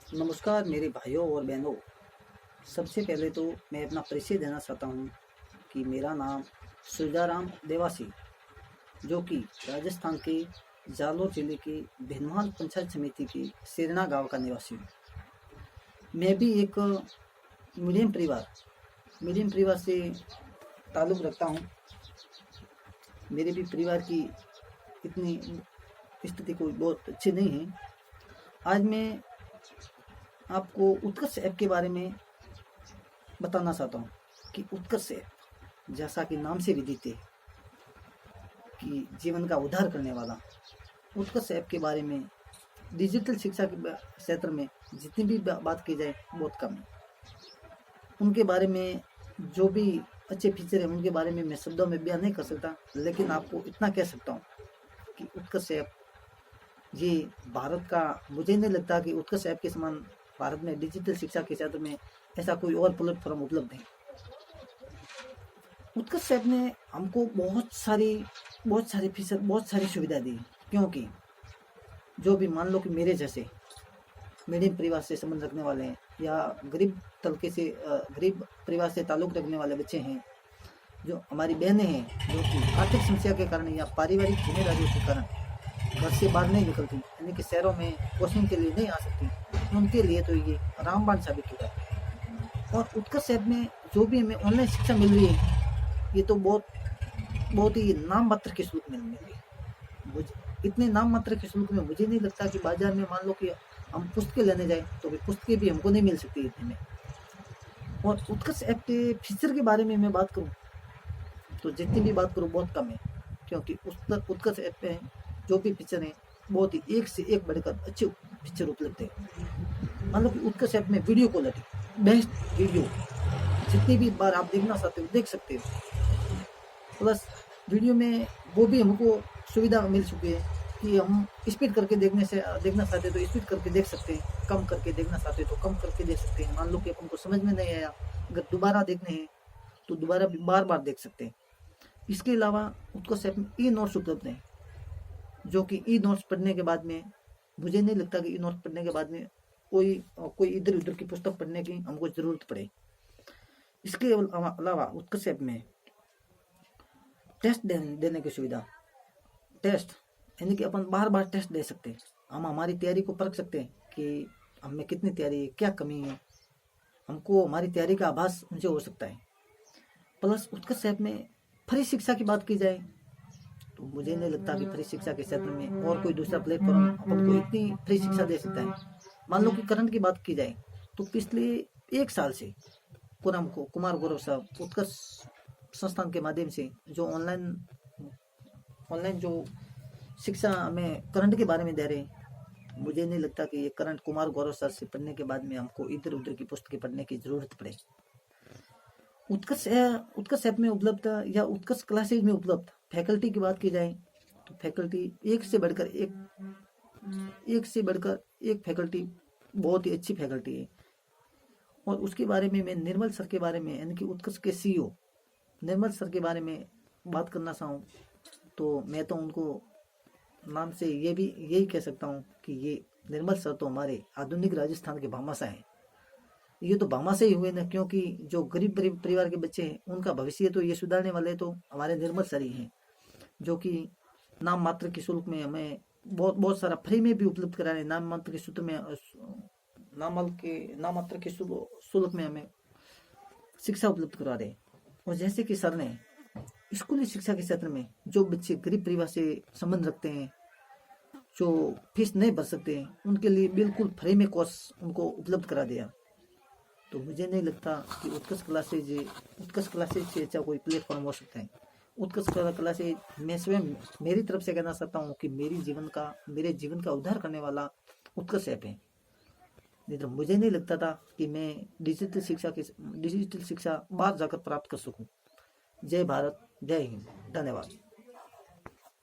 नमस्कार मेरे भाइयों और बहनों। सबसे पहले तो मैं अपना परिचय देना चाहता हूँ कि मेरा नाम सुजाराम देवासी, जो कि राजस्थान के जालोर जिले के भिनवाल पंचायत समिति के सिरना गांव का निवासी हूँ। मैं भी एक मीडियम परिवार मीडियम परिवार से ताल्लुक़ रखता हूँ। मेरे भी परिवार की इतनी स्थिति कोई बहुत अच्छी नहीं है। आज मैं आपको उत्कर्ष ऐप के बारे में बताना चाहता हूँ कि उत्कर्ष ऐप, जैसा कि नाम से विदित है कि जीवन का उद्धार करने वाला, उत्कर्ष ऐप के बारे में डिजिटल शिक्षा के क्षेत्र में जितनी भी बात की जाए बहुत कम है। उनके बारे में जो भी अच्छे फीचर हैं उनके बारे में मैं शब्दों में बयान नहीं कर सकता, लेकिन आपको इतना कह सकता हूँ कि उत्कर्ष ऐप ये भारत का, मुझे नहीं लगता कि उत्कर्ष ऐप के समान भारत में डिजिटल शिक्षा के क्षेत्र में ऐसा कोई और प्लेटफॉर्म उपलब्ध है। उत्कर्ष ऐप ने हमको बहुत सारी फीचर, बहुत सारी सुविधा दी, क्योंकि जो भी मान लो कि मेरे जैसे मीडियम परिवार से संबंध रखने वाले हैं या गरीब परिवार से ताल्लुक़ रखने वाले बच्चे हैं, जो हमारी बहनें हैं जो कि आर्थिक समस्या के कारण या पारिवारिक जिम्मेदारियों के कारण घर से बाहर नहीं निकलती, यानी कि शहरों में कोचिंग के लिए नहीं आ सकती, उनके लिए तो ये रामबाण साबित होगा। और उत्कर्ष ऐप में जो भी हमें ऑनलाइन शिक्षा मिल रही है, ये तो बहुत ही नाम मात्र के शुल्क में मिल रही है। मुझे इतने नाम मात्र के शुल्क में मुझे नहीं लगता कि बाजार में मान लो कि हम पुस्तकें लेने जाए तो पुस्तकें भी हमको नहीं मिल सकती इतने में। और उत्कर्ष ऐप के फीचर के बारे में मैं बात करूँ तो जितनी भी बात करूँ बहुत कम है, क्योंकि उत्कर्ष ऐप में जो भी फीचर हैं बहुत ही एक से एक बढ़कर अच्छे फीचर उपलब्ध है। मान लो कि उत्कर्ष ऐप में वीडियो क्वालिटी, बेस्ट वीडियो जितनी भी बार आप देखना चाहते हो देख सकते हो। प्लस वीडियो में वो भी हमको सुविधा मिल चुकी है कि हम स्पीड करके देखना चाहते हैं तो स्पीड करके देख सकते हैं, कम करके देखना चाहते हैं तो कम करके देख सकते हैं। मान लो कि हमको समझ में नहीं आया, अगर दोबारा देखने हैं तो दोबारा भी बार बार देख सकते हैं। इसके अलावा उत्कर्ष ऐप में ई नोट्स उपलब्ध हैं, जो कि ई नोट्स पढ़ने के बाद में मुझे नहीं लगता कि ई नोट्स पढ़ने के बाद में कोई इधर उधर की पुस्तक पढ़ने की हमको जरूरत पड़े। इसके अलावा उत्कर्ष ऐप में टेस्ट देने की सुविधा, टेस्ट यानी कि अपन बार बार टेस्ट दे सकते हैं, हम हमारी तैयारी को परख सकते हैं कि हमें कितनी तैयारी है, क्या कमी है, हमको हमारी तैयारी का आभास उनसे हो सकता है। प्लस उत्कर्ष ऐप में फ्री शिक्षा की बात की जाए तो मुझे नहीं लगता कि फ्री शिक्षा के क्षेत्र में और कोई दूसरा प्लेटफॉर्म अपन को इतनी फ्री शिक्षा दे सकता है। मान लो कि करंट की बात की जाए तो पिछले 1 साल से कुमार गौरव साहब उत्कर्ष संस्थान के माध्यम से जो ऑनलाइन जो शिक्षा हमें करंट के बारे में दे रहे हैं, मुझे नहीं लगता कि ये करंट कुमार गौरव सर से पढ़ने के बाद में हमको इधर उधर की पुस्तकें पढ़ने की जरूरत पड़े। उत्कर्ष ऐप में उपलब्ध या उत्कर्ष क्लासेज में उपलब्ध फैकल्टी की बात की जाए तो फैकल्टी एक से बढ़कर एक फैकल्टी बहुत ही अच्छी फैकल्टी है। और उसके बारे में मैं निर्मल सर के बारे में, यानी कि उत्कर्ष के CEO निर्मल सर के बारे में बात करना चाहूँ तो मैं तो उनको नाम से यही कह सकता हूँ कि ये निर्मल सर तो हमारे आधुनिक राजस्थान के भामाशाह हैं। ये तो भामाशाह ही हुए ना, क्योंकि जो गरीब परिवार के बच्चे हैं उनका भविष्य तो ये सुधारने वाले तो हमारे निर्मल सर ही हैं, जो कि नाम मात्र के शुल्क में हमें बहुत सारा फ्री में भी उपलब्ध करा रहे हैं। नाम मात्र के शुल्क में हमें शिक्षा उपलब्ध करा रहे हैं। और जैसे कि सर ने स्कूली शिक्षा के क्षेत्र में जो बच्चे गरीब परिवार से संबंध रखते हैं, जो फीस नहीं भर सकते हैं, उनके लिए बिल्कुल फ्री में कोर्स उनको उपलब्ध करा दिया। तो मुझे नहीं लगता कि उत्कर्ष क्लासेज से अच्छा कोई प्लेटफॉर्म हो सकता है। उत्कर्ष क्लासेज मैं स्वयं मेरी तरफ से कहना चाहता हूँ कि मेरे जीवन का उद्धार करने वाला उत्कर्ष ऐप है। नहीं तो मुझे नहीं लगता था कि मैं डिजिटल शिक्षा बाहर जाकर प्राप्त कर सकूं। जय भारत, जय हिंद, धन्यवाद।